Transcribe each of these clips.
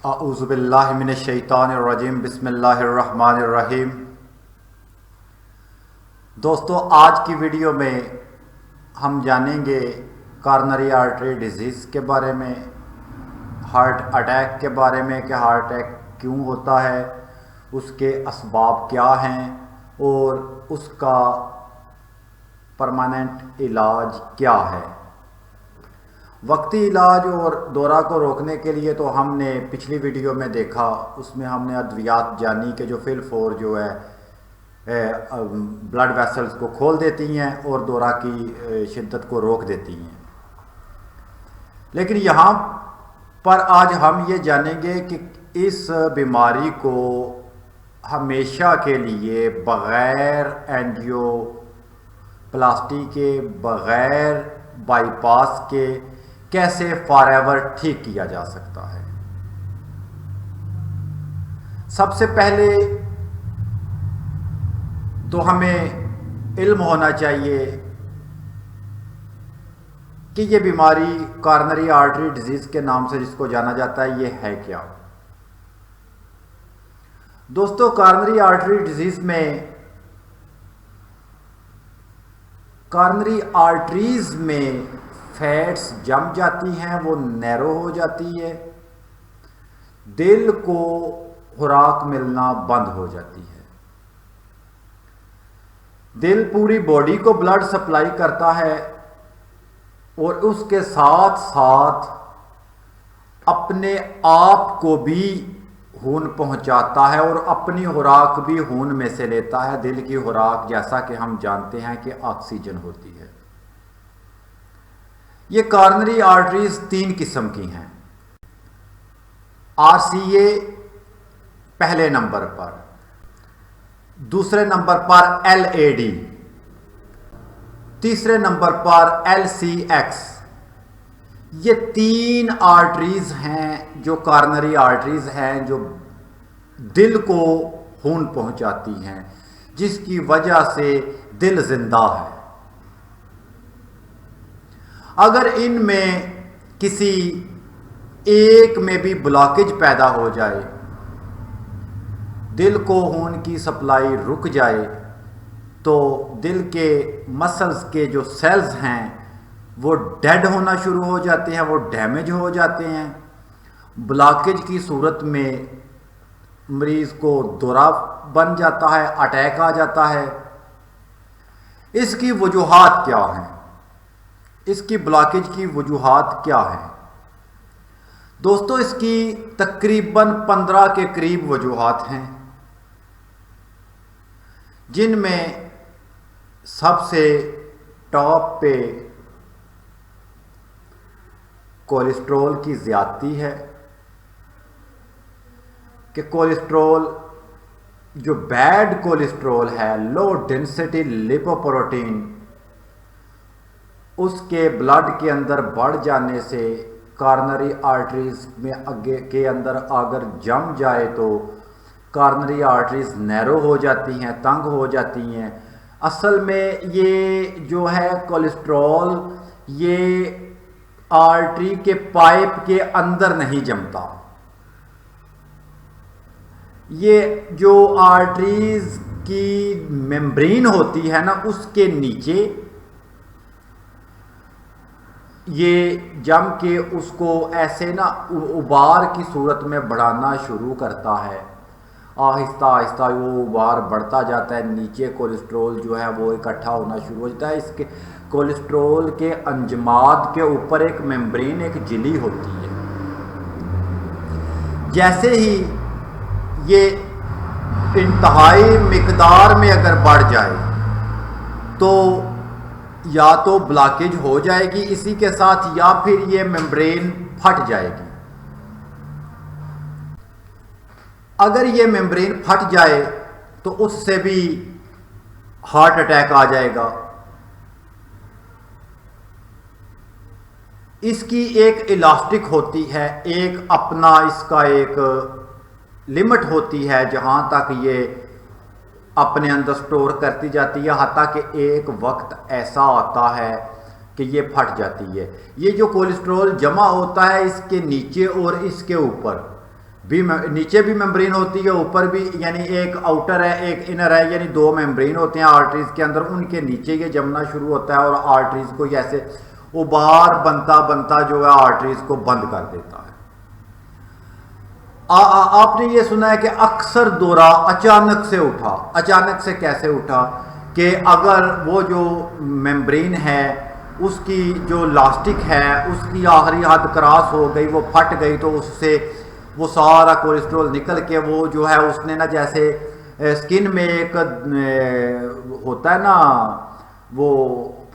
आऊज़ुबिल्लाहि मिनश्शैतानिर्रजीम बिस्मिल्लाहिर्रहमानिर्रहीम। दोस्तों, आज की वीडियो में हम जानेंगे कॉरोनरी आर्टरी डिजीज़ के बारे में, हार्ट अटैक के बारे में कि हार्ट अटैक क्यों होता है, उसके असबाब क्या हैं और उसका परमानेंट इलाज क्या है। वक्ती इलाज और दौरा को रोकने के लिए तो हमने पिछली वीडियो में देखा, उसमें हमने अद्वियात जानी कि जो फिल-4 जो है ब्लड वेसल्स को खोल देती हैं और दौरा की शिद्दत को रोक देती हैं। लेकिन यहाँ पर आज हम ये जानेंगे कि इस बीमारी को हमेशा के लिए बग़ैर एंजियोप्लास्टी के, बग़ैर बाईपास के कैसे फॉरएवर ठीक किया जा सकता है। सबसे पहले तो हमें इल्म होना चाहिए कि ये बीमारी कॉरोनरी आर्टरी डिजीज़ के नाम से जिसको जाना जाता है, ये है क्या। दोस्तों, कॉरोनरी आर्टरी डिजीज़ में कॉरोनरी आर्टरीज़ में फैट्स जम जाती हैं, वो नैरो हो जाती है, दिल को खुराक मिलना बंद हो जाती है। दिल पूरी बॉडी को ब्लड सप्लाई करता है और उसके साथ साथ अपने आप को भी खून पहुंचाता है और अपनी खुराक भी खून में से लेता है। दिल की खुराक, जैसा कि हम जानते हैं, कि ऑक्सीजन होती है। ये कॉरोनरी आर्टरीज 3 किस्म की हैं। आरसीए पहले नंबर पर, दूसरे नंबर पर एलएडी, तीसरे नंबर पर एलसीएक्स। ये 3 आर्टरीज हैं जो कॉरोनरी आर्टरीज हैं, जो दिल को खून पहुंचाती हैं, जिसकी वजह से दिल जिंदा है। अगर इनमें किसी एक में भी ब्लॉकेज पैदा हो जाए, दिल को खून की सप्लाई रुक जाए, तो दिल के मसल्स के जो सेल्स हैं वो डेड होना शुरू हो जाते हैं, वो डैमेज हो जाते हैं। ब्लॉकेज की सूरत में मरीज़ को दौरा बन जाता है, अटैक आ जाता है। इसकी वजूहात क्या हैं? इसकी ब्लॉकेज की वजूहात क्या है? दोस्तों, इसकी तकरीबन 15 के करीब वजूहात हैं, जिनमें सबसे टॉप पे कोलेस्ट्रॉल की ज़्यादती है। कि कोलेस्ट्रॉल, जो बैड कोलेस्ट्रॉल है, लो डेंसिटी लिपोप्रोटीन, उसके ब्लड के अंदर बढ़ जाने से कॉरोनरी आर्टरीज में आगे के अंदर अगर जम जाए तो कॉरोनरी आर्टरीज नैरो हो जाती हैं, तंग हो जाती हैं। असल में ये जो है कोलेस्ट्रॉल, ये आर्टरी के पाइप के अंदर नहीं जमता। ये जो आर्टरीज की मेम्ब्रेन होती है ना, उसके नीचे ये जम के उसको ऐसे ना उबार की सूरत में बढ़ाना शुरू करता है। आहिस्ता आहिस्ता वो उबार बढ़ता जाता है, नीचे कोलेस्ट्रॉल जो है वो इकट्ठा होना शुरू हो जाता है। इसके कोलेस्ट्रॉल के अंजमाद के ऊपर एक मेम्ब्रेन, एक झिल्ली होती है। जैसे ही ये इंतहाई मिकदार में अगर बढ़ जाए तो या तो ब्लॉकेज हो जाएगी इसी के साथ, या फिर ये मेम्ब्रेन फट जाएगी। अगर ये मेम्ब्रेन फट जाए तो उससे भी हार्ट अटैक आ जाएगा। इसकी एक इलास्टिक होती है, एक अपना इसका एक लिमिट होती है जहां तक ये अपने अंदर स्टोर करती जाती है, हत्ता कि एक वक्त ऐसा आता है कि ये फट जाती है। ये जो कोलेस्ट्रॉल जमा होता है इसके नीचे और इसके ऊपर, नीचे भी मेम्ब्रेन होती है, ऊपर भी, यानी एक आउटर है एक इनर है, यानी दो मेम्ब्रेन होते हैं आर्टरीज के अंदर, उनके नीचे ये जमना शुरू होता है और आर्टरीज को ऐसे उबार बनता बनता जो है आर्टरीज को बंद कर देता है। आपने ये सुना है कि अक्सर दौरा अचानक से उठा। अचानक से कैसे उठा कि अगर वो जो मेम्ब्रेन है उसकी जो लास्टिक है उसकी आखिरी हद क्रॉस हो गई, वो फट गई, तो उससे वो सारा कोलेस्ट्रॉल निकल के वो जो है उसने ना, जैसे स्किन में एक होता है ना वो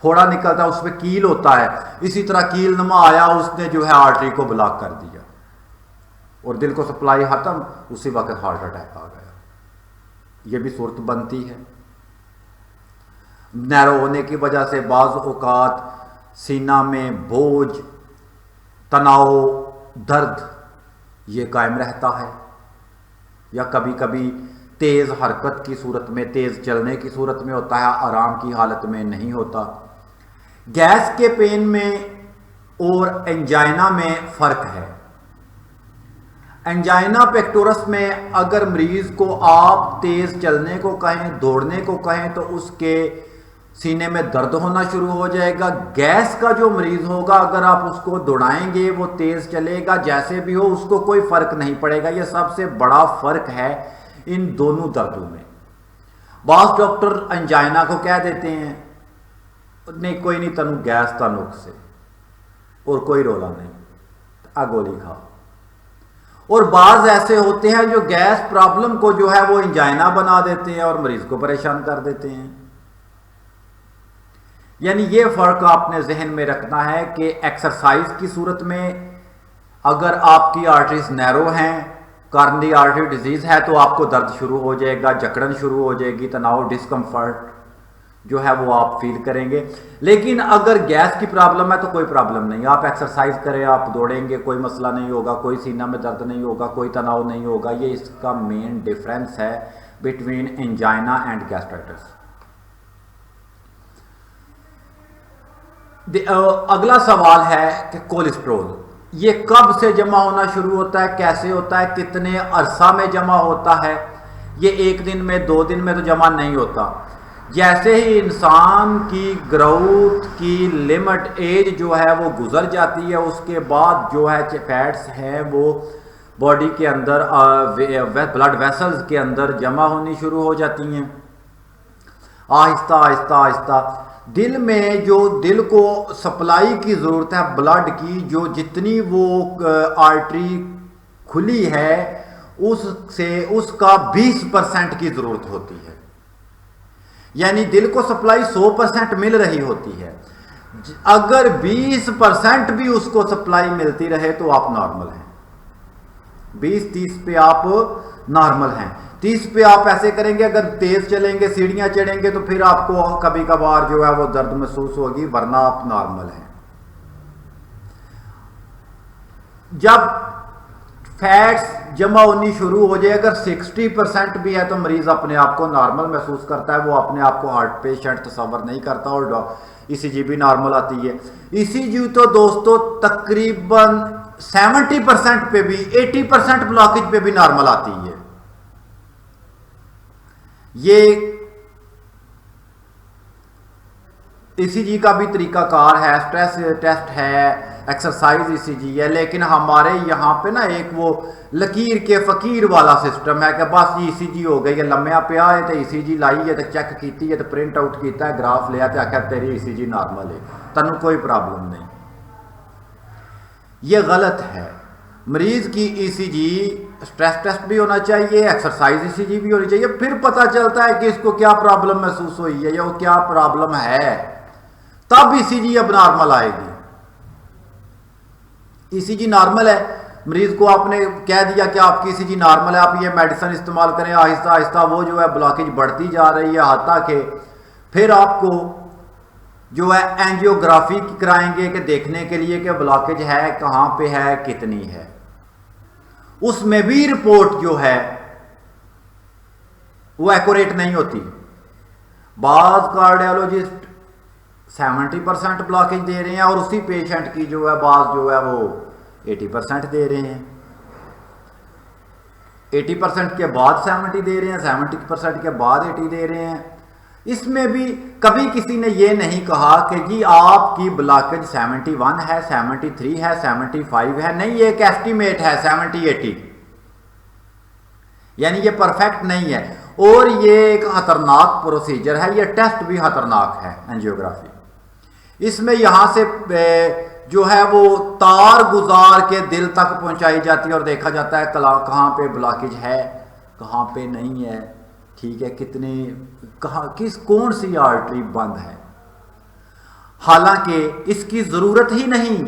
फोड़ा निकलता है, उसमें कील होता है, इसी तरह कील नमा आया, उसने जो है आर्टरी को ब्लॉक कर दिया और दिल को सप्लाई खत्म, उसी वक्त हार्ट अटैक आ गया। ये भी सूरत बनती है। नैरो होने की वजह से बाज़ औक़ात सीना में बोझ, तनाव, दर्द ये कायम रहता है, या कभी कभी तेज़ हरकत की सूरत में, तेज़ चलने की सूरत में होता है, आराम की हालत में नहीं होता। गैस के पेन में और एंजाइना में फ़र्क है। एंजाइना पेक्टोरस में अगर मरीज़ को आप तेज़ चलने को कहें, दौड़ने को कहें, तो उसके सीने में दर्द होना शुरू हो जाएगा। गैस का जो मरीज़ होगा अगर आप उसको दौड़ाएंगे वो तेज़ चलेगा, जैसे भी हो उसको कोई फ़र्क नहीं पड़ेगा। ये सबसे बड़ा फ़र्क है इन दोनों दर्दों में। बास डॉक्टर एंजाइना को कह देते हैं नहीं कोई नहीं तनु गैस का नुक्स है और कोई रोला नहीं, आ गोली खा। और बाज ऐसे होते हैं जो गैस प्रॉब्लम को जो है वो एंजाइना बना देते हैं और मरीज को परेशान कर देते हैं। यानी ये फर्क आपने जहन में रखना है कि एक्सरसाइज की सूरत में अगर आपकी आर्टरीज नैरो हैं, कार्बनरी आर्टरी डिजीज है, तो आपको दर्द शुरू हो जाएगा, जकड़न शुरू हो जाएगी, तनाव, डिस्कम्फर्ट जो है वो आप फील करेंगे। लेकिन अगर गैस की प्रॉब्लम है तो कोई प्रॉब्लम नहीं, आप एक्सरसाइज करें, आप दौड़ेंगे, कोई मसला नहीं होगा, कोई सीना में दर्द नहीं होगा, कोई तनाव नहीं होगा। ये इसका मेन डिफरेंस है बिटवीन एंजाइना एंड गैस्ट्राइटिस। अगला सवाल है कि कोलेस्ट्रॉल ये कब से जमा होना शुरू होता है, कैसे होता है, कितने अरसा में जमा होता है। ये एक दिन में, 2 दिन में तो जमा नहीं होता। जैसे ही इंसान की ग्रोथ की लिमिट एज जो है वो गुजर जाती है, उसके बाद जो है फैट्स हैं वो बॉडी के अंदर ब्लड वेसल्स के अंदर जमा होनी शुरू हो जाती हैं। आहिस्ता आहिस्ता आहिस्ता दिल में जो दिल को सप्लाई की ज़रूरत है ब्लड की, जो जितनी वो आर्टरी खुली है उससे उसका 20% की ज़रूरत होती है। यानी दिल को सप्लाई 100% मिल रही होती है। अगर 20% भी उसको सप्लाई मिलती रहे तो आप नॉर्मल हैं। 20-30 पे आप नॉर्मल हैं। 30 पे आप ऐसे करेंगे, अगर तेज चलेंगे, सीढ़ियां चढ़ेंगे तो फिर आपको कभी कभार जो है वो दर्द महसूस होगी, वरना आप नॉर्मल हैं। जब फैट्स जमा होनी शुरू हो जाए, अगर 60% भी है तो मरीज अपने आप को नॉर्मल महसूस करता है, वो अपने आप को हार्ट पेशेंट तस्वर नहीं करता और ईसीजी भी नॉर्मल आती है। ईसीजी तो दोस्तों तकरीबन 70% पे भी, 80% ब्लॉकेज पे भी नॉर्मल आती है। ये ईसीजी का भी तरीकाकार है, स्ट्रेस टेस्ट है, एक्सरसाइज ईसीजी है, लेकिन हमारे यहाँ पे ना एक वो लकीर के फकीर वाला सिस्टम है कि बस ईसीजी हो गई है, लम्या पिया है तो ईसीजी लाई है तो चेक की है तो प्रिंट आउट किया है, ग्राफ लिया तो आखिर तेरी ईसीजी नॉर्मल है, तनु कोई प्रॉब्लम नहीं। ये गलत है। मरीज की ईसीजी स्ट्रेस टेस्ट भी होना चाहिए, एक्सरसाइज ईसीजी भी होनी चाहिए, फिर पता चलता है कि इसको क्या प्रॉब्लम महसूस हुई है या वो क्या प्रॉब्लम है, तब ईसीजी अब नॉर्मल आएगी। ईसीजी नॉर्मल है, मरीज को आपने कह दिया कि आपकी ईसीजी नॉर्मल है, आप ये मेडिसिन इस्तेमाल करें, आहिस्ता आहिस्ता वो जो है ब्लॉकेज बढ़ती जा रही है, हत्ता के फिर आपको जो है एंजियोग्राफी कराएंगे कि देखने के लिए कि ब्लॉकेज है, कहाँ पे है, कितनी है। उसमें भी रिपोर्ट जो है वो एक्यूरेट नहीं होती। बाज कार्डियोलॉजिस्ट 70% ब्लॉकेज दे रहे हैं और उसी पेशेंट की जो है बाज जो है वो 80% दे रहे हैं। 80% के बाद 70 दे रहे हैं, 70% के बाद 80 दे रहे हैं। इसमें भी कभी किसी ने ये नहीं कहा कि जी आपकी ब्लॉकेज 71 है, 73 है, 75 है, नहीं, ये एक एस्टीमेट है 70-80, यानी ये परफेक्ट नहीं है। और ये एक खतरनाक प्रोसीजर है, ये टेस्ट भी खतरनाक है एंजियोग्राफी। इसमें यहाँ से जो है वो तार गुजार के दिल तक पहुंचाई जाती है और देखा जाता है कहाँ पे ब्लॉकेज है, कहाँ पे नहीं है, ठीक है, कितने कौन सी आर्टरी बंद है। हालांकि इसकी ज़रूरत ही नहीं,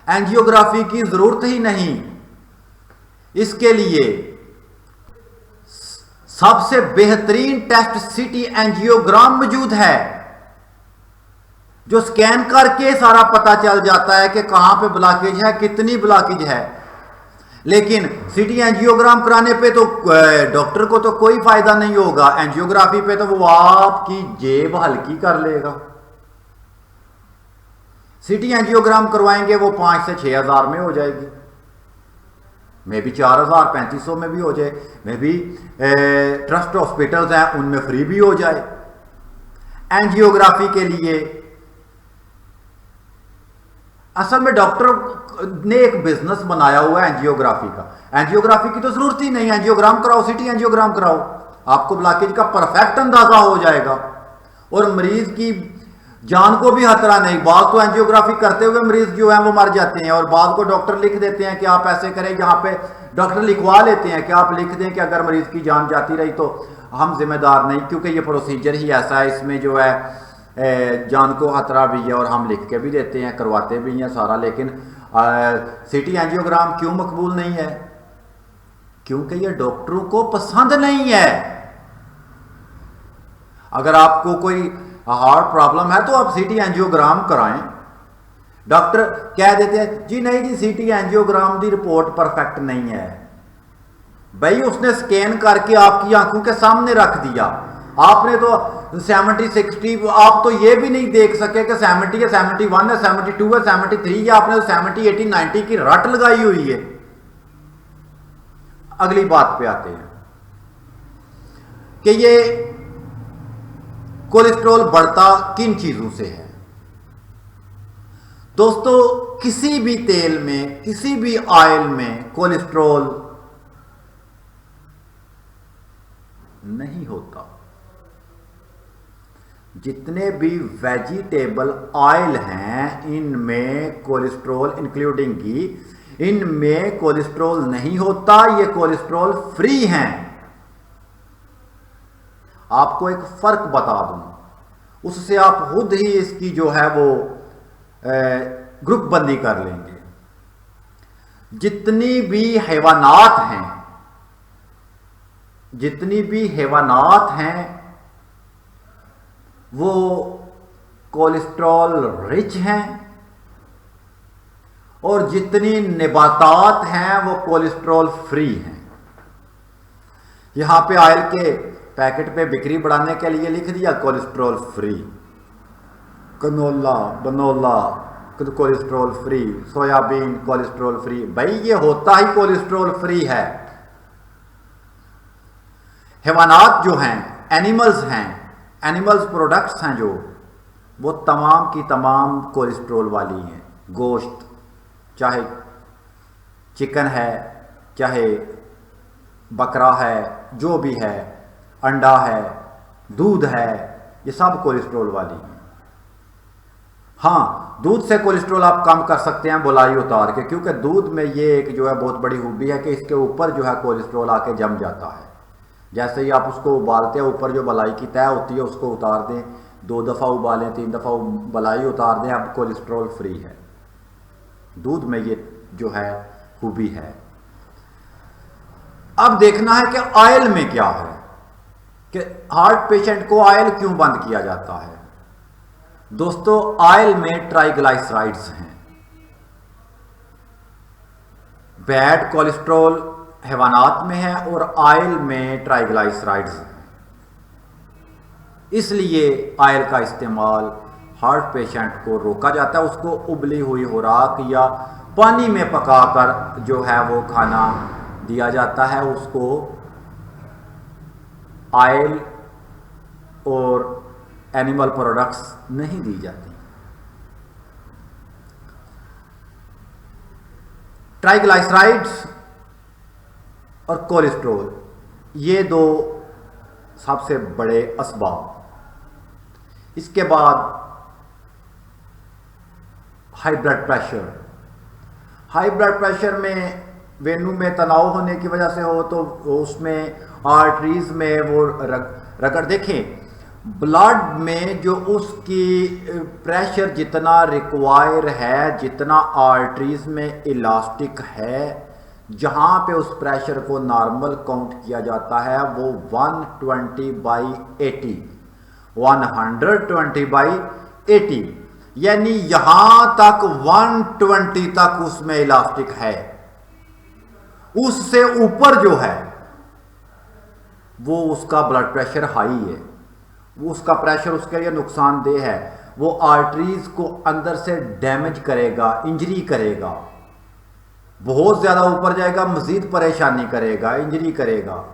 एंजियोग्राफी की ज़रूरत ही नहीं। इसके लिए सबसे बेहतरीन टेस्ट सिटी एंजियोग्राम मौजूद है, जो स्कैन करके सारा पता चल जाता है कि कहां पे ब्लॉकेज है, कितनी ब्लॉकेज है। लेकिन सिटी एंजियोग्राम कराने पे तो डॉक्टर को तो कोई फायदा नहीं होगा, एंजियोग्राफी पे तो वो आपकी जेब हल्की कर लेगा। सिटी एंजियोग्राम करवाएंगे वो 5 से 6 हज़ार में हो जाएगी, मे भी 4,000-3,500 में भी हो जाए, मे भी ट्रस्ट हॉस्पिटल्स हैं उनमें फ्री भी हो जाए। एंजियोग्राफी के लिए असल में डॉक्टर ने एक बिजनेस बनाया हुआ है एंजियोग्राफी का। एंजियोग्राफी की तो जरूरत ही नहीं, एंजियोग्राम कराओ, सिटी एंजियोग्राम कराओ, आपको ब्लॉकेज का परफेक्ट अंदाजा हो जाएगा और मरीज की जान को भी खतरा नहीं। बाद तो एंजियोग्राफी करते हुए मरीज जो है वो मर जाते हैं और बाद को डॉक्टर लिख देते हैं कि आप ऐसे करें, यहाँ पे डॉक्टर लिखवा लेते हैं कि आप लिख दें कि अगर मरीज की जान जाती रही तो हम जिम्मेदार नहीं, क्योंकि ये प्रोसीजर ही ऐसा है, इसमें जो है जान को खतरा भी है और हम लिख के भी देते हैं, करवाते भी हैं सारा। लेकिन सिटी एंजियोग्राम क्यों मकबूल नहीं है? क्योंकि ये डॉक्टरों को पसंद नहीं है। अगर आपको कोई हार्ट प्रॉब्लम है तो आप सिटी एंजियोग्राम कराएं, डॉक्टर कह देते हैं जी नहीं जी सिटी एंजियोग्राम की रिपोर्ट परफेक्ट नहीं है। भाई उसने स्कैन करके आपकी आंखों के सामने रख दिया, आपने तो 70-60, आप तो ये भी नहीं देख सके कि 70 है, 71 है, 72 है, 73 है, आपने तो 70-80-90 की रट लगाई हुई है। अगली बात पे आते हैं कि ये कोलेस्ट्रॉल बढ़ता किन चीजों से है। दोस्तों किसी भी तेल में, किसी भी ऑयल में कोलेस्ट्रॉल नहीं होता। जितने भी वेजिटेबल ऑयल हैं इनमें कोलेस्ट्रॉल इंक्लूडिंग घी, इनमें कोलेस्ट्रॉल नहीं होता, ये कोलेस्ट्रॉल फ्री हैं। आपको एक फर्क बता दूं, उससे आप खुद ही इसकी जो है वो ग्रुप बंदी कर लेंगे। जितनी भी हैवानात हैं, जितनी भी हैवानात हैं वो कोलेस्ट्रॉल रिच हैं और जितनी नबातात हैं वो कोलेस्ट्रॉल फ्री हैं। यहां पे ऑयल के पैकेट पे बिक्री बढ़ाने के लिए लिख दिया कोलेस्ट्रॉल फ्री, कनोला बनोला cholesterol free, soybean cholesterol free. भाई ये होता ही कोलेस्ट्रॉल फ्री है। हैवानात जो हैं, एनिमल्स हैं, एनिमल्स प्रोडक्ट्स हैं जो, वो तमाम की तमाम कोलेस्ट्रॉल वाली हैं। गोश्त, चाहे चिकन है, चाहे बकरा है, जो भी है, अंडा है, दूध है, ये सब कोलेस्ट्रॉल वाली हैं। हाँ, दूध से कोलेस्ट्रॉल आप कम कर सकते हैं बुलाई उतार के, क्योंकि दूध में ये एक जो है बहुत बड़ी खूबी है कि इसके ऊपर जो है कोलेस्ट्रॉल आके जम जाता है। जैसे ही आप उसको उबालते हैं, ऊपर जो बलाई की तय होती है उसको उतार दें, 2 दफ़ा उबालें, 3 दफ़ा बलाई उतार दें, अब कोलेस्ट्रॉल फ्री है। दूध में ये जो है खूबी है। अब देखना है कि ऑयल में क्या है, कि हार्ट पेशेंट को ऑयल क्यों बंद किया जाता है। दोस्तों ऑयल में ट्राइग्लाइसराइड्स हैं। बैड कोलेस्ट्रॉल हैवानात में है और ऑयल में ट्राइग्लाइसराइड्स हैं। इसलिए ऑयल का इस्तेमाल हार्ट पेशेंट को रोका जाता है। उसको उबली हुई खुराक या पानी में पकाकर जो है वो खाना दिया जाता है, उसको ऑयल और एनिमल प्रोडक्ट्स नहीं दी जाती। ट्राइग्लाइसराइड्स और कोलेस्ट्रॉल, ये दो सबसे बड़े असबाब। इसके बाद high blood pressure. High blood pressure में वेन्यू में तनाव होने की वजह से हो तो उसमें आर्टरीज में वो रगड़ देखें, ब्लड में जो उसकी प्रेशर जितना रिक्वायर है, जितना आर्टरीज में इलास्टिक है, जहाँ पे उस प्रेशर को नॉर्मल काउंट किया जाता है वो 120/80, 120/80, यानी यहां तक 120 तक उसमें इलास्टिक है। उससे ऊपर जो है वो उसका ब्लड प्रेशर हाई है, वो उसका प्रेशर उसके लिए नुकसानदेह है, वो आर्टरीज को अंदर से डैमेज करेगा, इंजरी करेगा, बहुत ज्यादा ऊपर जाएगा, मजीद परेशानी करेगा, इंजरी करेगा।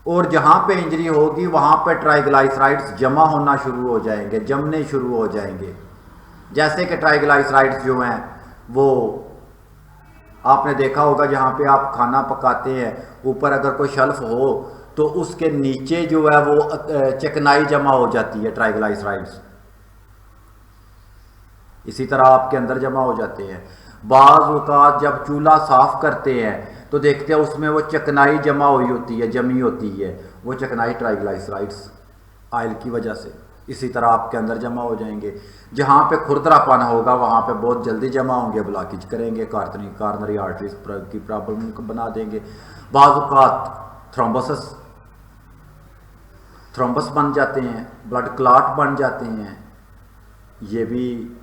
और जहां पे इंजरी होगी वहां पे ट्राइग्लाइसराइड्स जमा होना शुरू हो जाएंगे, जमने शुरू हो जाएंगे। जैसे कि ट्राइग्लाइसराइड्स जो हैं वो आपने देखा होगा, जहां पे आप खाना पकाते हैं ऊपर अगर कोई शेल्फ हो तो उसके नीचे जो है वो चिकनाई जमा हो जाती है, ट्राइग्लाइसराइड्स इसी तरह आपके अंदर जमा हो जाते हैं। बाज़ औक़ात जब चूल्हा साफ करते हैं तो देखते हैं उसमें वो चिकनाई जमा हुई होती है, जमी होती है, वो चिकनाई ट्राइग्लाइसराइड्स ऑयल की वजह से इसी तरह आपके अंदर जमा हो जाएंगे। जहाँ पे खुरदरापन होगा वहाँ पे बहुत जल्दी जमा होंगे, ब्लॉकेज करेंगे, कार्नरी आर्टरीज की प्रॉब्लम को बना देंगे। बाज़ औक़ात थ्रोम्बस बन जाते हैं, ब्लड क्लॉट बन जाते हैं, ये भी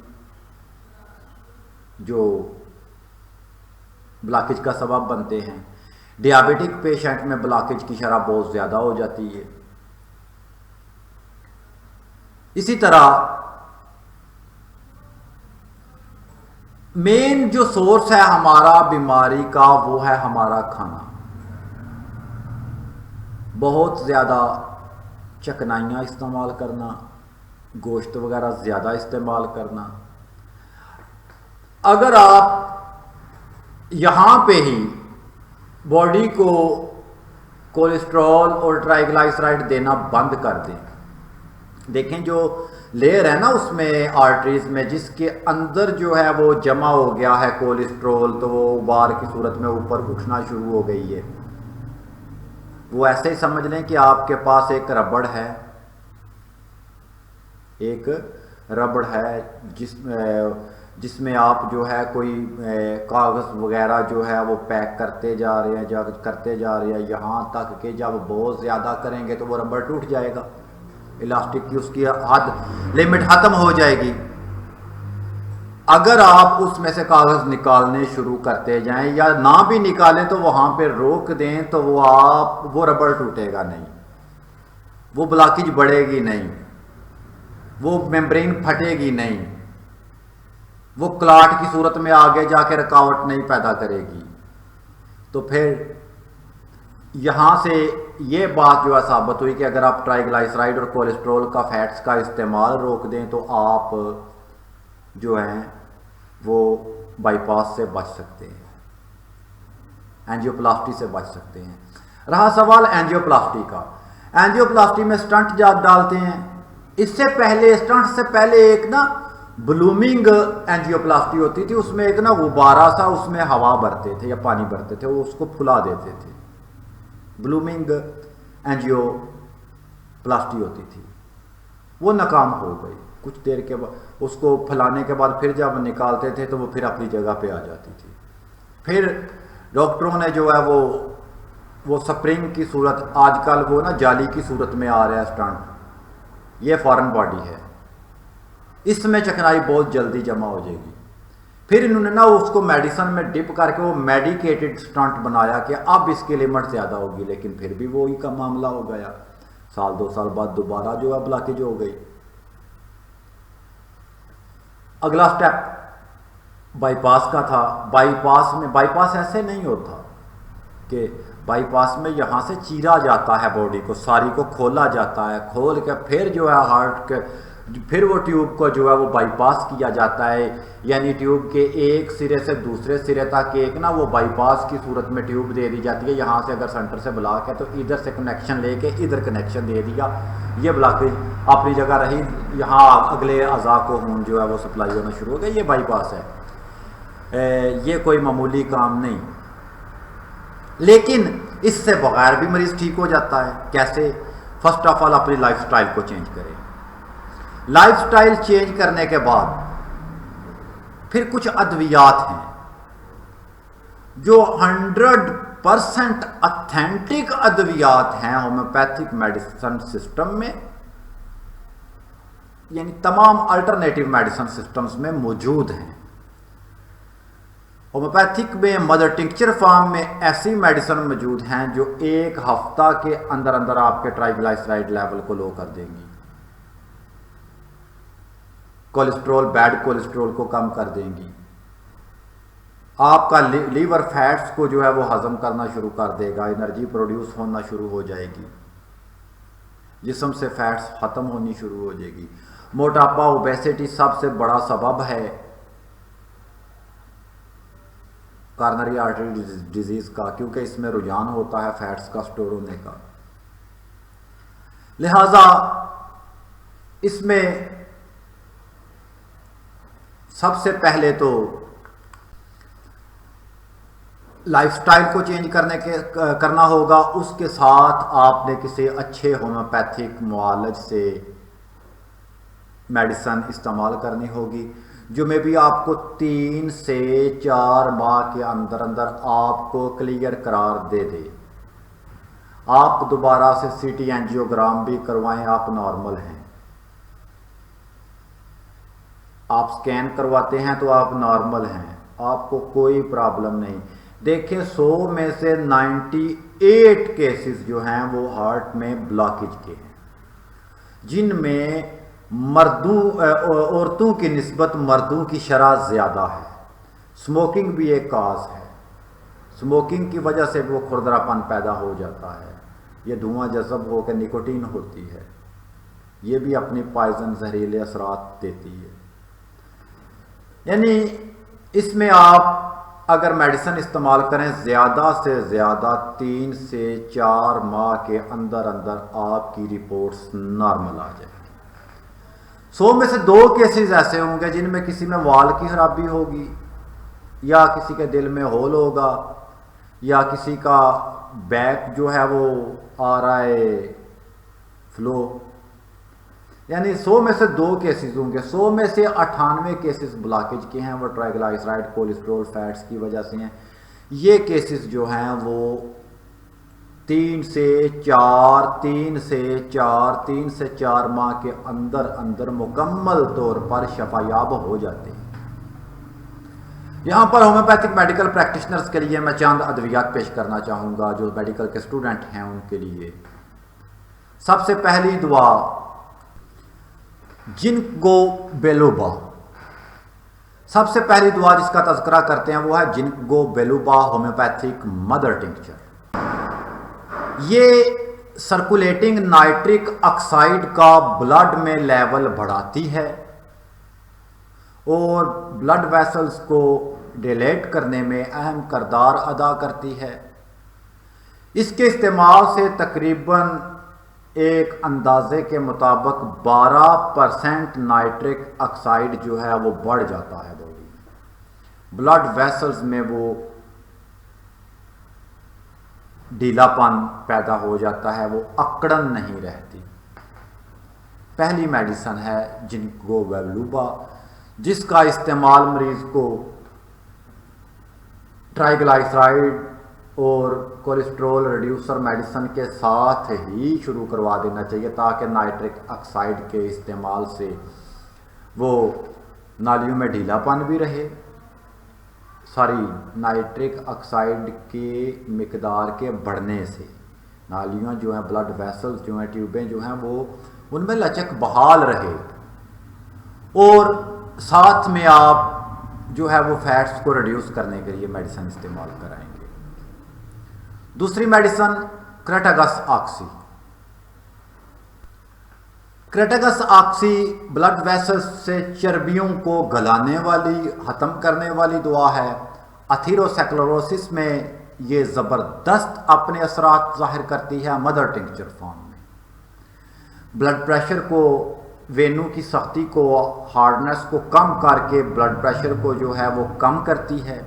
जो ब्लॉकेज का सबब बनते हैं। डियाबिटिक पेशेंट में ब्लॉकेज की शरह बहुत ज़्यादा हो जाती है। इसी तरह मेन जो सोर्स है हमारा बीमारी का वो है हमारा खाना। बहुत ज़्यादा चकनाइयाँ इस्तेमाल करना, गोश्त वगैरह ज़्यादा इस्तेमाल करना। अगर आप यहाँ पे ही बॉडी को कोलेस्ट्रॉल और ट्राइग्लाइसराइड देना बंद कर दें, देखें जो लेयर है ना उसमें आर्टरीज में जिसके अंदर जो है वो जमा हो गया है कोलेस्ट्रॉल, तो वो उबार की सूरत में ऊपर उठना शुरू हो गई है। वो ऐसे ही समझ लें कि आपके पास एक रबड़ है जिसमें आप जो है कोई कागज़ वगैरह जो है वो पैक करते जा रहे हैं, यहाँ तक कि जब बहुत ज़्यादा करेंगे तो वो रबड़ टूट जाएगा, इलास्टिक की उसकी हद लिमिट ख़त्म हो जाएगी। अगर आप उसमें से कागज़ निकालने शुरू करते जाएं या ना भी निकालें तो वहाँ पे रोक दें तो वो रबड़ टूटेगा नहीं, वो ब्लॉकेज बढ़ेगी नहीं, वो मेम्ब्रेन फटेगी नहीं, वो क्लॉट की सूरत में आगे जाके रुकावट नहीं पैदा करेगी। तो फिर यहाँ से ये बात जो है साबित हुई कि अगर आप ट्राइग्लाइसराइड और कोलेस्ट्रॉल का फैट्स का इस्तेमाल रोक दें तो आप जो हैं वो बाईपास से बच सकते हैं, एंजियोप्लास्टी से बच सकते हैं। रहा सवाल एंजियोप्लास्टी का, एंजियोप्लास्टी में स्टंट डालते हैं। इससे पहले स्टंट से पहले एक ना ब्लूमिंग एंजियोप्लास्टी होती थी, उसमें एक ना गुब्बारा सा उसमें हवा भरते थे या पानी भरते थे, वो उसको फुला देते थे, ब्लूमिंग एंजियोप्लास्टी होती थी। वो नाकाम हो गई कुछ देर के बाद, उसको फैलाने के बाद फिर जब निकालते थे तो वो फिर अपनी जगह पे आ जाती थी। फिर डॉक्टरों ने जो है वो स्प्रिंग की सूरत, आजकल वो ना जाली की सूरत में आ रहा है स्टंट, ये फॉरेन बॉडी है, इसमें चकनाई बहुत जल्दी जमा हो जाएगी। फिर इन्होंने ना उसको मेडिसिन में डिप करके वो मेडिकेटेड स्टंट बनाया कि अब इसकी लिमिट ज़्यादा होगी, लेकिन फिर भी वही का मामला हो गया। साल 2 साल बाद दोबारा जो है ब्लॉकेज हो गई। अगला स्टेप बाईपास का था। बाईपास ऐसे नहीं होता, कि बाईपास में यहाँ से चीरा जाता है बॉडी को, सारी को खोला जाता है, खोल के फिर जो है हार्ट के फिर वो ट्यूब को जो है वो बाईपास किया जाता है, यानी ट्यूब के एक सिरे से दूसरे सिरे तक एक ना वो बाईपास की सूरत में ट्यूब दे दी जाती है। यहाँ से अगर सेंटर से ब्लॉक है तो इधर से कनेक्शन लेके इधर कनेक्शन दे दिया, ये ब्लॉकेज अपनी जगह रही, यहाँ अगले अज़ा को खून जो है वो सप्लाई होना शुरू हो गया, ये बाईपास है। ये कोई मामूली काम नहीं, लेकिन इससे बगैर भी मरीज़ ठीक हो जाता है। कैसे? फर्स्ट ऑफ ऑल अपनी लाइफस्टाइल को चेंज करें। लाइफस्टाइल चेंज करने के बाद फिर कुछ अद्वियात हैं जो 100% ऑथेंटिक अद्वियात हैं होम्योपैथिक मेडिसिन सिस्टम में, यानी तमाम अल्टरनेटिव मेडिसिन सिस्टम्स में मौजूद हैं। होम्योपैथिक में मदर टिंक्चर फॉर्म में ऐसी मेडिसिन मौजूद हैं जो एक हफ्ता के अंदर अंदर आपके ट्राइग्लिसराइड लेवल को लो कर देंगी, कोलेस्ट्रॉल, बैड कोलेस्ट्रॉल को कम कर देंगी, आपका लीवर फैट्स को जो है वो हजम करना शुरू कर देगा, एनर्जी प्रोड्यूस होना शुरू हो जाएगी, जिस्म से फैट्स ख़त्म होनी शुरू हो जाएगी। मोटापा, ओबेसिटी सबसे बड़ा सबब है कॉर्नरी आर्टरी डिजीज़ का, क्योंकि इसमें रुझान होता है फैट्स का स्टोर होने का। लिहाजा इसमें सबसे पहले तो लाइफस्टाइल को चेंज करना होगा। उसके साथ आपने किसी अच्छे होम्योपैथिक मुआलज से मेडिसिन इस्तेमाल करनी होगी, जो में भी आपको 3 से 4 माह के अंदर अंदर आपको क्लियर करार दे दे। आप दोबारा से सीटी एंजियोग्राम भी करवाएं, आप नॉर्मल हैं। आप स्कैन करवाते हैं तो आप नॉर्मल हैं, आपको कोई प्रॉब्लम नहीं। देखें 100 में से 98 केसेस जो हैं वो हार्ट में ब्लॉकेज के हैं, जिनमें औरतों की निस्बत मर्दों की शरह ज़्यादा है। स्मोकिंग भी एक काज है, स्मोकिंग की वजह से वो खुरदरापन पैदा हो जाता है, ये धुआं जज़ब होकर निकोटीन होती है, ये भी अपनी पॉइजन जहरीले असरात देती है। यानी इसमें आप अगर मेडिसिन इस्तेमाल करें ज़्यादा से ज़्यादा 3 से 4 माह के अंदर अंदर आपकी रिपोर्ट्स नॉर्मल आ जाएगी। 100 में से 2 केसेस ऐसे होंगे जिनमें किसी में वाल की खराबी होगी, या किसी के दिल में होल होगा, या किसी का बैक जो है वो आ रहा है फ्लो। यानी 100 में से 2 केसेस होंगे। 100 में से 98 केसेस ब्लॉकेज के हैं, वो ट्राइग्लिसराइड कोलेस्ट्रॉल फैट्स की वजह से हैं। ये केसेस जो हैं वो 3 से 4 माह के अंदर अंदर मुकम्मल तौर पर शफायाब हो जाते हैं। यहाँ पर होम्योपैथिक मेडिकल प्रैक्टिशनर्स के लिए मैं चंद अद्वियात पेश करना चाहूँगा जो मेडिकल के स्टूडेंट हैं उनके लिए। सबसे पहली दुआ जिनको बेलुबा, सबसे पहली दुआ जिसका तज़किरा करते हैं वो है जिनको बेलुबा होम्योपैथिक मदर टिंक्चर। ये सर्कुलेटिंग नाइट्रिक ऑक्साइड का ब्लड में लेवल बढ़ाती है और ब्लड वेसल्स को डिलेट करने में अहम किरदार अदा करती है। इसके इस्तेमाल से तकरीबन एक अंदाजे के मुताबिक 12% नाइट्रिक ऑक्साइड जो है वो बढ़ जाता है बॉडी में। ब्लड वेसल्स में वो ढीलापन पैदा हो जाता है, वो अकड़न नहीं रहती। पहली मेडिसिन है जिनको बेलुबा, जिसका इस्तेमाल मरीज को ट्राइग्लिसराइड और कोलेस्ट्रॉल रिड्यूसर मेडिसिन के साथ ही शुरू करवा देना चाहिए, ताकि नाइट्रिक ऑक्साइड के इस्तेमाल से वो नालियों में ढीलापन भी रहे, नाइट्रिक ऑक्साइड के मिकदार के बढ़ने से नालियाँ जो हैं, ब्लड वेसल्स जो हैं, ट्यूबें जो हैं, वो उनमें लचक बहाल रहे। और साथ में आप जो है वो फैट्स को रिड्यूस करने के लिए मेडिसिन इस्तेमाल कराएंगे। दूसरी medicine crataegus oxy. Crataegus oxy blood vessels से चर्बियों को गलाने वाली, ख़त्म करने वाली दवा है। अथीरोस्क्लेरोसिस में ये ज़बरदस्त अपने असरात ज़ाहिर करती है मदर टिंक्चर फॉर्म में। ब्लड प्रेशर को, वेनू की सख्ती को, हार्डनेस को कम करके ब्लड प्रेशर को जो है वो कम करती है।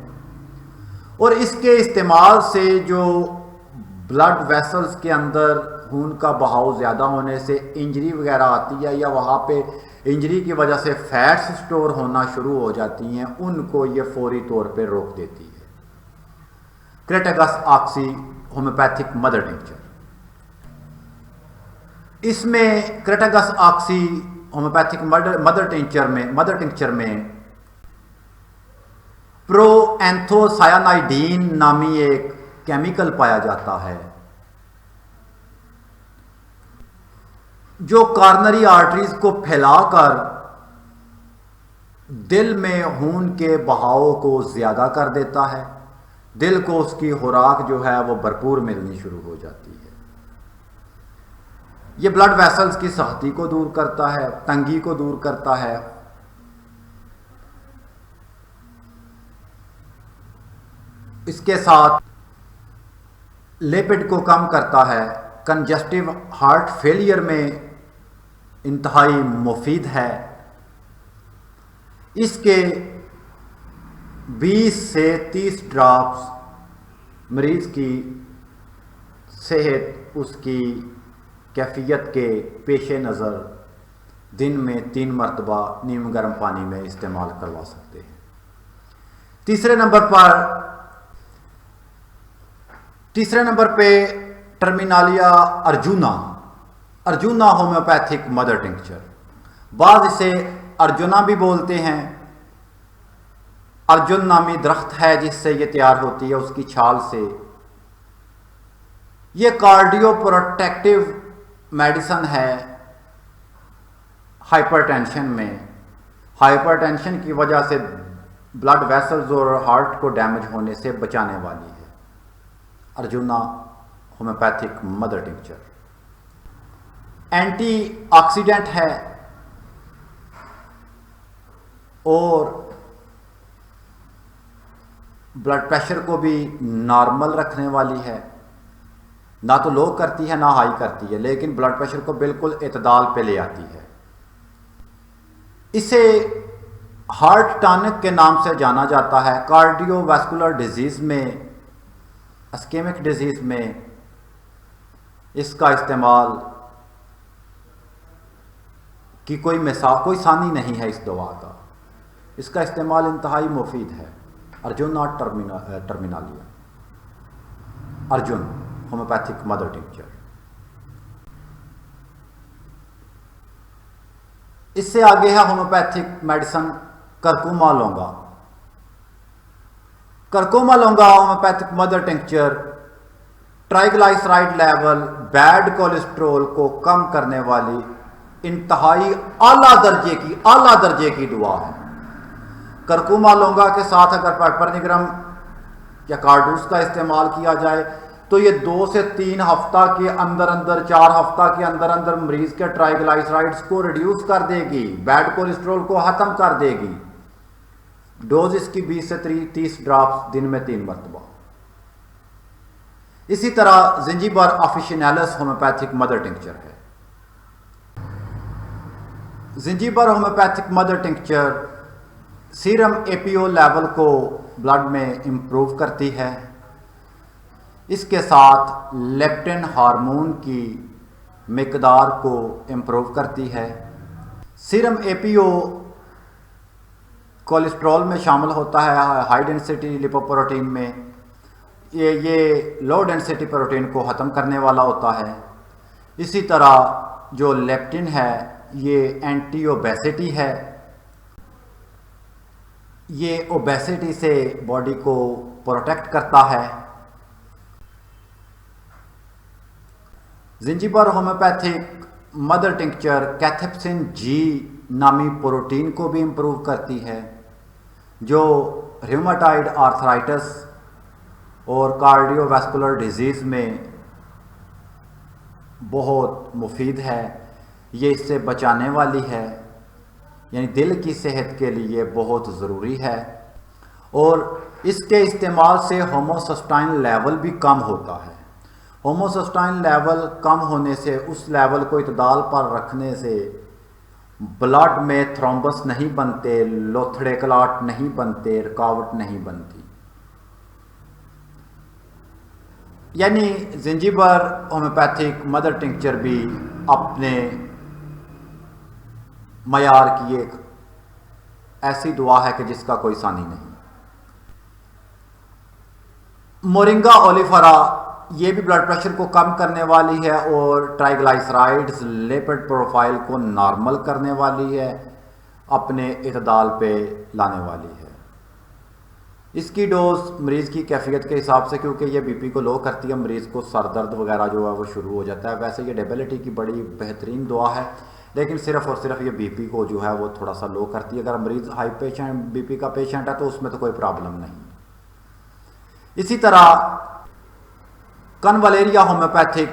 और इसके इस्तेमाल से जो ब्लड वेसल्स के अंदर खून का बहाव ज़्यादा होने से इंजरी वगैरह आती है, या वहाँ पे इंजरी की वजह से फैट्स स्टोर होना शुरू हो जाती हैं, उनको ये फौरी तौर पे रोक देती है। क्रेटागस ऑक्सी होम्योपैथिक मदर टिंक्चर। इसमें क्रेटागस ऑक्सी होम्योपैथिक मदर टिंक्चर में प्रोएंथोसायानाइडीन नामी एक केमिकल पाया जाता है जो कॉर्नरी आर्टरीज को फैलाकर दिल में खून के बहाव को ज़्यादा कर देता है। दिल को उसकी खुराक जो है वो भरपूर मिलनी शुरू हो जाती है। ये ब्लड वेसल्स की सख्ती को दूर करता है, तंगी को दूर करता है। इसके साथ लिपिड को कम करता है। कंजस्टिव हार्ट फेलियर में इंतहाई मुफीद है। इसके 20 से 30 ड्रॉप्स मरीज़ की सेहत, उसकी कैफियत के पेश नज़र दिन में 3 मरतबा नीम गर्म पानी में इस्तेमाल करवा सकते हैं। तीसरे नंबर पे Terminalia arjuna homeopathic mother tincture. बाद इसे अर्जुना भी बोलते हैं। अर्जुन नामी दरख्त है जिससे ये तैयार होती है, उसकी छाल से। ये कार्डियो प्रोटेक्टिव मेडिसिन है हाइपरटेंशन में। हाइपरटेंशन की वजह से ब्लड वेसल्स और हार्ट को डैमेज होने से बचाने वाली है arjuna homeopathic mother tincture. Antioxidant है और ब्लड प्रेशर को भी नॉर्मल रखने वाली है। ना तो लो करती है ना हाई करती है, लेकिन ब्लड प्रेशर को बिल्कुल इतदाल पे ले आती है। इसे हार्ट टॉनिक के नाम से जाना जाता है। कार्डियोवैस्कुलर डिजीज़ में, इस्केमिक डिजीज़ में इसका इस्तेमाल की कोई सानी नहीं है इस दवा का। इसका इस्तेमाल इंतहाई मुफीद है। Arjuna terminalia Arjun homeopathic mother tincture. इससे आगे है homeopathic medicine curcuma longa. Curcuma longa homeopathic mother tincture triglyceride level, bad cholesterol को कम करने वाली इंतहाई आला दर्जे की दुआ है। करकुमा लौंगा के साथ अगर पेपरनिग्रम या कार्डूस का इस्तेमाल किया जाए तो ये 2 से 3 हफ्ता के अंदर 4 हफ्ता के अंदर मरीज के ट्राइग्लाइसराइड्स को रिड्यूस कर देगी, बैड कोलेस्ट्रोल को ख़त्म कर देगी। डोज इसकी 20 से 30 ड्रॉप्स दिन में 3 मरतबा। इसी तरह जिंजीबर ऑफिशिनैलिस होम्योपैथिक मदर टिंक्चर है। Zingiber homeopathic mother tincture serum APO level को ब्लड में इम्प्रूव करती है। इसके साथ लेप्टिन हार्मोन की मिकदार को इम्प्रूव करती है। सीरम एपीओ कोलेस्ट्रॉल में शामिल होता है, हाई डेंसिटी लिपोप्रोटीन में। ये लो डेंसिटी प्रोटीन को ख़त्म करने वाला होता है। इसी तरह जो लेप्टिन है ये एंटी ओबेसिटी है। ये ओबेसिटी से बॉडी को प्रोटेक्ट करता है। Zingiber homeopathic mother tincture cathepsin G नामी प्रोटीन को भी इम्प्रूव करती है, जो र्यूमेटॉइड आर्थराइटिस और कार्डियोवैस्कुलर डिजीज़ में बहुत मुफीद है। ये इससे बचाने वाली है, यानी दिल की सेहत के लिए बहुत ज़रूरी है। और इसके इस्तेमाल से होमोसिस्टाइन लेवल भी कम होता है। होमोसिस्टाइन लेवल कम होने से, उस लेवल को इतदाल पर रखने से ब्लड में थ्रोम्बस नहीं बनते, लोथड़े क्लॉट नहीं बनते, रुकावट नहीं बनती। यानी जिंजीबर होम्योपैथिक मदर टिंक्चर भी अपने मयार की एक ऐसी दुआ है कि जिसका कोई सानी नहीं। मोरिंगा ओलिफेरा ये भी ब्लड प्रेशर को कम करने वाली है और ट्राइग्लाइसराइड्स लिपिड प्रोफाइल को नॉर्मल करने वाली है, अपने इतदाल पे लाने वाली है। इसकी डोज मरीज़ की कैफियत के हिसाब से, क्योंकि ये बीपी को लो करती है, मरीज़ को सर दर्द वगैरह जो है वो शुरू हो जाता है। वैसे ये डेबिलिटी की बड़ी बेहतरीन दुआ है, लेकिन सिर्फ और सिर्फ ये बीपी को जो है वो थोड़ा सा लो करती है। अगर मरीज़ हाई पेशेंट बीपी का पेशेंट है तो उसमें तो कोई प्रॉब्लम नहीं। इसी तरह convallaria homeopathic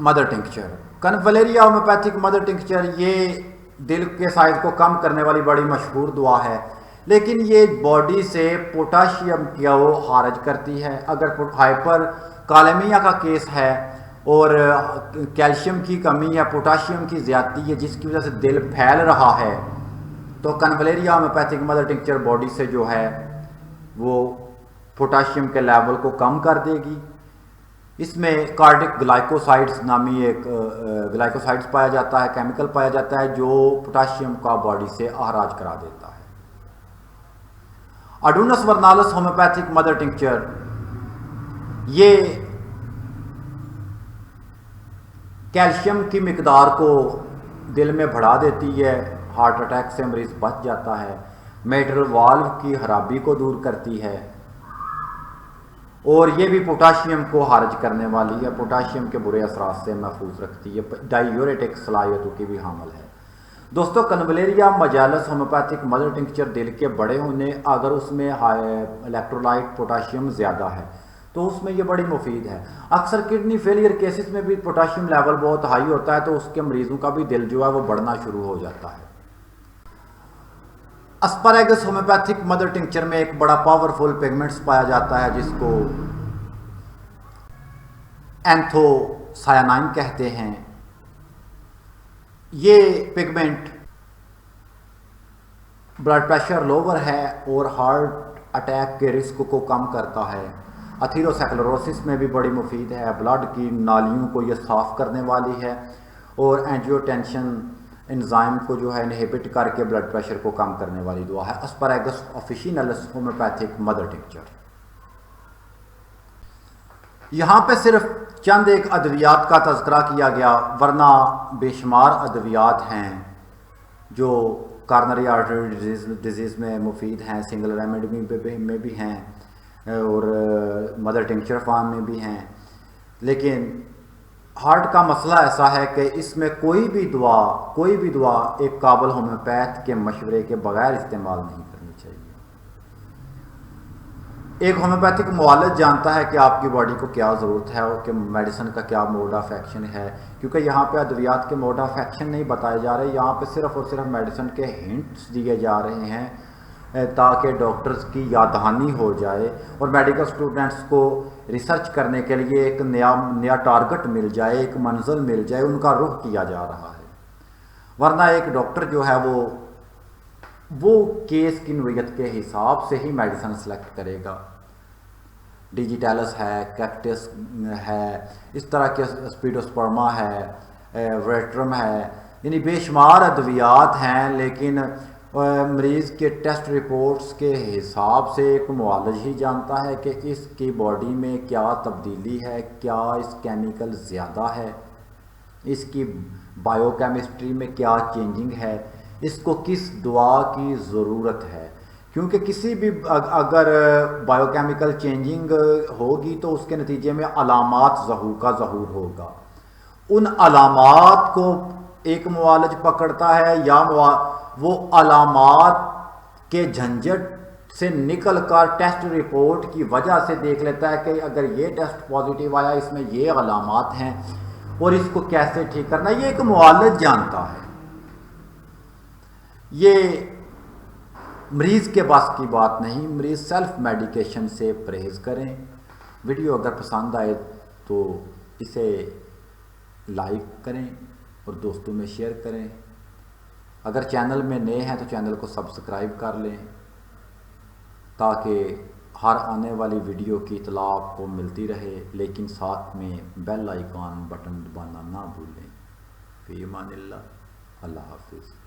mother tincture, convallaria homeopathic mother tincture ये दिल के साइज को कम करने वाली बड़ी मशहूर दुआ है, लेकिन ये बॉडी से पोटाशियम को खारिज करती है। अगर हाइपर कालेमिया का केस है और कैल्शियम की कमी है, पोटाशियम की ज़्यादती है, जिसकी वजह से दिल फैल रहा है, तो कन्वलेरिया होम्योपैथिक मदर टिंक्चर बॉडी से जो है वो पोटाशियम के लेवल को कम कर देगी। इसमें कार्डिक ग्लाइकोसाइड्स नामी एक ग्लाइकोसाइड्स पाया जाता है, केमिकल पाया जाता है, जो पोटाशियम का बॉडी से अखराज करा देता है। अडूनस वर्नालस होम्योपैथिक मदर टिंक्चर ये कैल्शियम की मिकदार को दिल में बढ़ा देती है, हार्ट अटैक से मरीज बच जाता है। मेट्रल वाल्व की खराबी को दूर करती है और ये भी पोटाशियम को खारिज करने वाली है, पोटाशियम के बुरे असरात से महफूज रखती है। डायूरेटिक सलाहियतों की भी हामिल है। दोस्तों, कन्वलेरिया मजालस होम्योपैथिक मदर टिंक्चर दिल के बड़े होने, अगर उसमें इलेक्ट्रोलाइट पोटाशियम ज़्यादा है तो उसमें ये बड़ी मुफीद है। अक्सर किडनी फेलियर केसेस में भी पोटाशियम लेवल बहुत हाई होता है, तो उसके मरीजों का भी दिल जो है वो बढ़ना शुरू हो जाता है। एस्पैरागस होम्योपैथिक मदर टिंक्चर में एक बड़ा पावरफुल पिगमेंट्स पाया जाता है, जिसको एंथोसायानाइन कहते हैं। ये पिगमेंट ब्लड प्रेशर लोअर है और हार्ट अटैक के रिस्क को कम करता है। अथीरोस्क्लेरोसिस में भी बड़ी मुफीद है, ब्लड की नालियों को ये साफ़ करने वाली है और एंजियोटेंशन एंजाइम को जो है इनहिबिट करके ब्लड प्रेशर को कम करने वाली दुआ है। Asparagus officinalis homeopathic mother tincture. यहाँ पे सिर्फ चंद एक अद्वियात का तज़किरा किया गया, वरना बेशुमार अद्वियात हैं जो कार्नरी आर्टरी डिजीज़ में मुफीद हैं, सिंगल रेमेडी में भी हैं और मदर टिंक्चर फार्म में भी हैं। लेकिन हार्ट का मसला ऐसा है कि इसमें कोई भी दुआ एक काबिल होम्योपैथ के मशवरे के बगैर इस्तेमाल नहीं करनी चाहिए। एक होम्योपैथिक मुआलिज जानता है कि आपकी बॉडी को क्या ज़रूरत है और कि मेडिसिन का क्या मोड ऑफ एक्शन है, क्योंकि यहाँ पे अद्वियात के मोड ऑफ एक्शन नहीं बताए जा रहे, यहाँ पे सिर्फ और सिर्फ मेडिसिन के हिंट्स दिए जा रहे हैं ताकि डॉक्टर्स की यादहानी हो जाए और मेडिकल स्टूडेंट्स को रिसर्च करने के लिए एक नया टारगेट मिल जाए, एक मंजिल मिल जाए, उनका रुख किया जा रहा है। वरना एक डॉक्टर जो है वो केस की नोयत के हिसाब से ही मेडिसिन सेलेक्ट करेगा। डिजिटैलस है, कैक्टस है, इस तरह के स्पीडोस्पर्मा है, वेट्रम है, यानी बेशुमार अद्वियात हैं, लेकिन मरीज़ के टेस्ट रिपोर्ट्स के हिसाब से एक मुआलिज ही जानता है कि इसकी बॉडी में क्या तब्दीली है, क्या इस केमिकल ज़्यादा है, इसकी बायोकेमिस्ट्री में क्या चेंजिंग है, इसको किस दवा की ज़रूरत है। क्योंकि किसी भी अगर बायोकेमिकल चेंजिंग होगी तो उसके नतीजे में अलामात का ज़हूर होगा। उन अलामात को एक मुआलिज पकड़ता है या वो अलामात के झंझट से निकल कर टेस्ट रिपोर्ट की वजह से देख लेता है कि अगर ये टेस्ट पॉजिटिव आया, इसमें ये अलामात हैं और इसको कैसे ठीक करना, ये एक मुआलिज जानता है। ये मरीज़ के बस की बात नहीं। मरीज़ सेल्फ मेडिकेशन से परहेज़ करें। वीडियो अगर पसंद आए तो इसे लाइक करें और दोस्तों में शेयर करें। अगर चैनल में नए हैं तो चैनल को सब्सक्राइब कर लें ताकि हर आने वाली वीडियो की इत्तला आपको मिलती रहे, लेकिन साथ में बेल आइकॉन बटन दबाना ना भूलें। फ़ी अमानिल्लाह, अल्लाह हाफ़िज़।